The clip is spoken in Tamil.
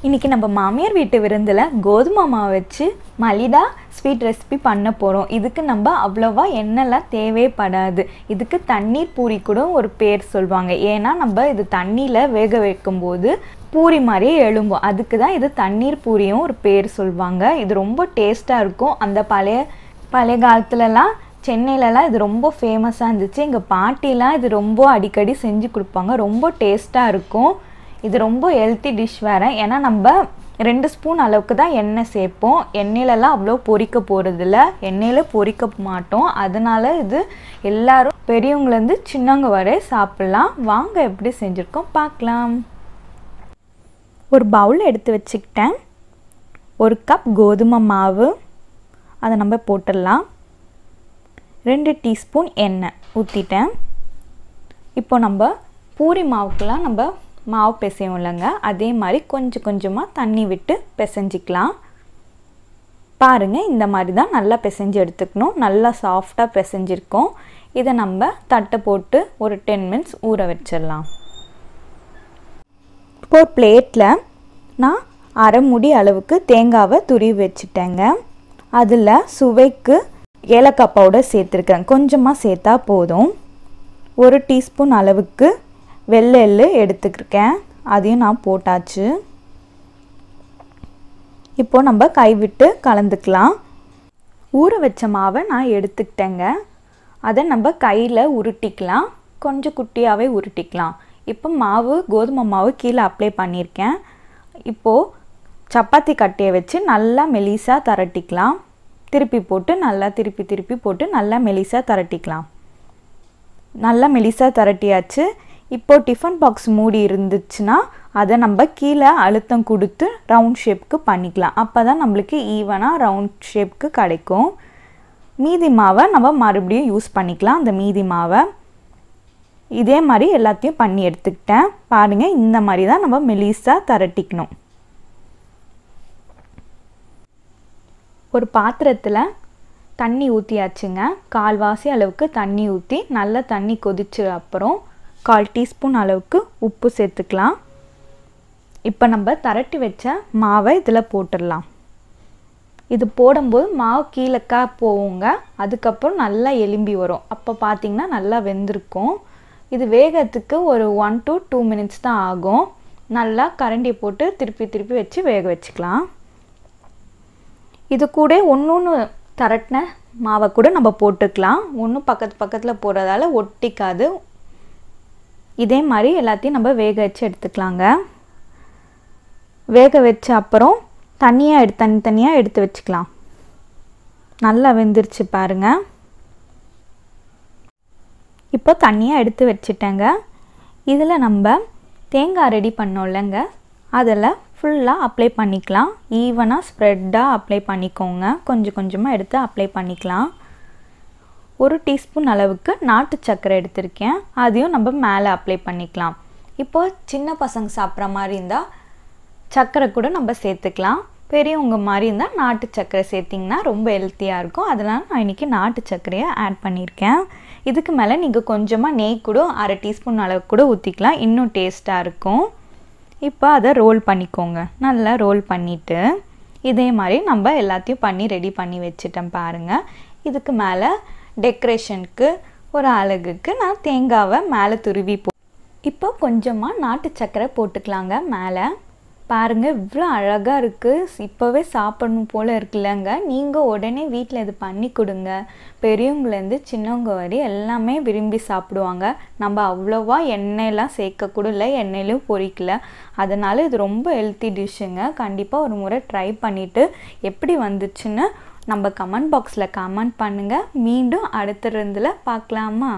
இன்றைக்கி நம்ம மாமியார் வீட்டு விருந்தில் கோதுமை மாவு வச்சு மலிடா ஸ்வீட் ரெசிபி பண்ண போகிறோம். இதுக்கு நம்ம அவ்வளோவா எண்ணெய்லாம் தேவைப்படாது. இதுக்கு தண்ணீர் பூரி கூட ஒரு பேர் சொல்லுவாங்க. ஏன்னா நம்ம இது தண்ணியில் வேக வைக்கும்போது பூரி மாதிரியே எழும்போம். அதுக்கு தான் இது தண்ணீர் பூரியும் ஒரு பேர் சொல்லுவாங்க. இது ரொம்ப டேஸ்ட்டாக இருக்கும். அந்த பழைய காலத்துலலாம் சென்னையிலலாம் இது ரொம்ப ஃபேமஸாக இருந்துச்சு. எங்கள் பாட்டிலாம் இது ரொம்ப அடிக்கடி செஞ்சு கொடுப்பாங்க. ரொம்ப டேஸ்ட்டாக இருக்கும். இது ரொம்ப ஹெல்த்தி டிஷ் வேறு. ஏன்னா நம்ம 2 ஸ்பூன் அளவுக்கு தான் எண்ணெய் சேர்ப்போம். எண்ணெயிலலாம் அவ்வளோ பொரிக்க போகிறதில்ல, எண்ணெயில் பொரிக்க மாட்டோம். அதனால் இது எல்லோரும் பெரியவங்கலேருந்து சின்னவங்க வரை சாப்பிட்லாம். வாங்க எப்படி செஞ்சுருக்கோம் பார்க்கலாம். ஒரு பவுல் எடுத்து வச்சுக்கிட்டேன். 1 கப் கோதுமை மாவு அதை நம்ம போட்டுடலாம். 2 டீஸ்பூன் எண்ணெய் ஊற்றிட்டேன். இப்போ நம்ம பூரி மாவுக்கெலாம் நம்ம மாவு பிசையும் இல்லைங்க, அதே மாதிரி கொஞ்சம் கொஞ்சமாக தண்ணி விட்டு பிசைஞ்சிக்கலாம். பாருங்கள், இந்த மாதிரி தான் நல்லா பிசைஞ்சு எடுத்துக்கணும். நல்லா சாஃப்டாக பிசைஞ்சிருக்கோம். இதை நம்ம தட்டை போட்டு ஒரு 10 மினிட்ஸ் ஊற வச்சிடலாம். இப்போ ஒரு பிளேட்டில் நான் அரை முடி அளவுக்கு தேங்காவை துருவி வச்சுட்டேங்க. அதில் சுவைக்கு ஏலக்காய் பவுடர் சேர்த்துருக்கேன். கொஞ்சமாக சேர்த்தா போதும். 1 டீஸ்பூன் அளவுக்கு வெள்ளை எள்ளு எடுத்துக்கிருக்கேன். அதையும் நான் போட்டாச்சு. இப்போ நம்ம கைவிட்டு கலந்துக்கலாம். ஊற வச்ச மாவை நான் எடுத்துக்கிட்டேங்க. அதை நம்ம கையில் உருட்டிக்கலாம். கொஞ்சம் குட்டியாகவே உருட்டிக்கலாம். இப்போ கோதுமை மாவு கீழே அப்ளை பண்ணியிருக்கேன். இப்போது சப்பாத்தி கட்டையை வச்சு நல்லா மெலிசாக திரட்டிக்கலாம். திருப்பி போட்டு நல்லா திருப்பி போட்டு நல்லா மெலிசாக திரட்டிக்கலாம். நல்லா மெலிசாக திரட்டியாச்சு. இப்போது டிஃபன் பாக்ஸ் மூடி இருந்துச்சுன்னா அதை நம்ம கீழே அழுத்தம் கொடுத்து ரவுண்ட் ஷேப்புக்கு பண்ணிக்கலாம். அப்போ தான் நம்மளுக்கு ஈவனாக ரவுண்ட் ஷேப்புக்கு கிடைக்கும். மீதி மாவை நம்ம மறுபடியும் யூஸ் பண்ணிக்கலாம். அந்த மீதி மாவை இதே மாதிரி எல்லாத்தையும் பண்ணி எடுத்துக்கிட்டேன். பாருங்கள், இந்த மாதிரி தான் நம்ம மெலிசாக திரட்டிக்கணும். ஒரு பாத்திரத்தில் தண்ணி ஊற்றியாச்சுங்க. கால்வாசி அளவுக்கு தண்ணி ஊற்றி நல்லா தண்ணி கொதிச்ச அப்புறம் 1/4 டீஸ்பூன் அளவுக்கு உப்பு சேர்த்துக்கலாம். இப்போ நம்ம திரட்டி வச்ச மாவை இதில் போட்டுடலாம். இது போடும்போது மாவு கீழக்கா போவோங்க. அதுக்கப்புறம் நல்லா எலும்பி வரும். அப்போ பார்த்திங்கன்னா நல்லா வெந்திருக்கும். இது வேகத்துக்கு ஒரு 1 to 2 மினிட்ஸ் தான் ஆகும். நல்லா கரண்டி போட்டு திருப்பி வச்சு வேக வச்சுக்கலாம். இது கூட ஒன்று திரட்டின மாவை கூட நம்ம போட்டுக்கலாம். ஒன்றும் பக்கத்தில் போடுறதால ஒட்டிக்காது. இதே மாதிரி எல்லாத்தையும் நம்ம வேக வச்சு எடுத்துக்கலாங்க. வேக வச்ச அப்புறம் தனித்தனியாக எடுத்து வச்சுக்கலாம். நல்லா வெந்துருச்சு பாருங்கள். இப்போ தனியாக எடுத்து வச்சுட்டேங்க. இதில் நம்ம தேங்காய் ரெடி பண்ணோம் இல்லைங்க, அதில் ஃபுல்லாக அப்ளை பண்ணிக்கலாம். ஈவனாக ஸ்ப்ரெட்டாக அப்ளை பண்ணிக்கோங்க. கொஞ்சம் கொஞ்சமாக எடுத்து அப்ளை பண்ணிக்கலாம். 1 டீஸ்பூன் அளவுக்கு நாட்டு சர்க்கரை எடுத்திருக்கேன். அதையும் நம்ம மேலே அப்ளை பண்ணிக்கலாம். இப்போது சின்ன பசங்க சாப்பிட்ற மாதிரி இருந்தால் சர்க்கரை கூட நம்ம சேர்த்துக்கலாம். பெரியவங்க மாதிரி இருந்தால் நாட்டு சர்க்கரை சேர்த்திங்கன்னா ரொம்ப ஹெல்த்தியாக இருக்கும். அதனால் நான் இன்றைக்கி நாட்டு சர்க்கரையை ஆட் பண்ணியிருக்கேன். இதுக்கு மேலே நீங்கள் கொஞ்சமாக நெய் கூட 1/2 டீஸ்பூன் அளவுக்கு கூட ஊற்றிக்கலாம். இன்னும் டேஸ்ட்டாக இருக்கும். இப்போ அதை ரோல் பண்ணிக்கோங்க. நல்லா ரோல் பண்ணிவிட்டு இதே மாதிரி நம்ம எல்லாத்தையும் ரெடி பண்ணி வச்சுட்டேன் பாருங்கள். இதுக்கு மேலே டெக்கரேஷனுக்கு ஒரு அழகுக்கு நான் தேங்காவை மேலே துருவி இப்போ கொஞ்சமாக நாட்டு சர்க்கரை போட்டுக்கலாங்க மேலே. பாருங்கள், இவ்வளோ அழகாக இருக்குது. இப்போவே சாப்பிடணும் போல் இருக்குல்லங்க. நீங்கள் உடனே வீட்டில் இது பண்ணி கொடுங்க. பெரியவங்கலேருந்து சின்னவங்க வரை எல்லாமே விரும்பி சாப்பிடுவாங்க. நம்ம அவ்வளோவா எண்ணெயெல்லாம் சேர்க்கக்கூட இல்லை, எண்ணெயிலும் பொரிக்கல. அதனால் இது ரொம்ப ஹெல்த்தி டிஷ்ஷுங்க. கண்டிப்பாக ஒரு முறை ட்ரை பண்ணிவிட்டு எப்படி வந்துச்சுன்னு நம்ம கமெண்ட் பாக்ஸில் கமெண்ட் பண்ணுங்கள். மீண்டும் அடுத்த இருந்தில் பார்க்கலாமா?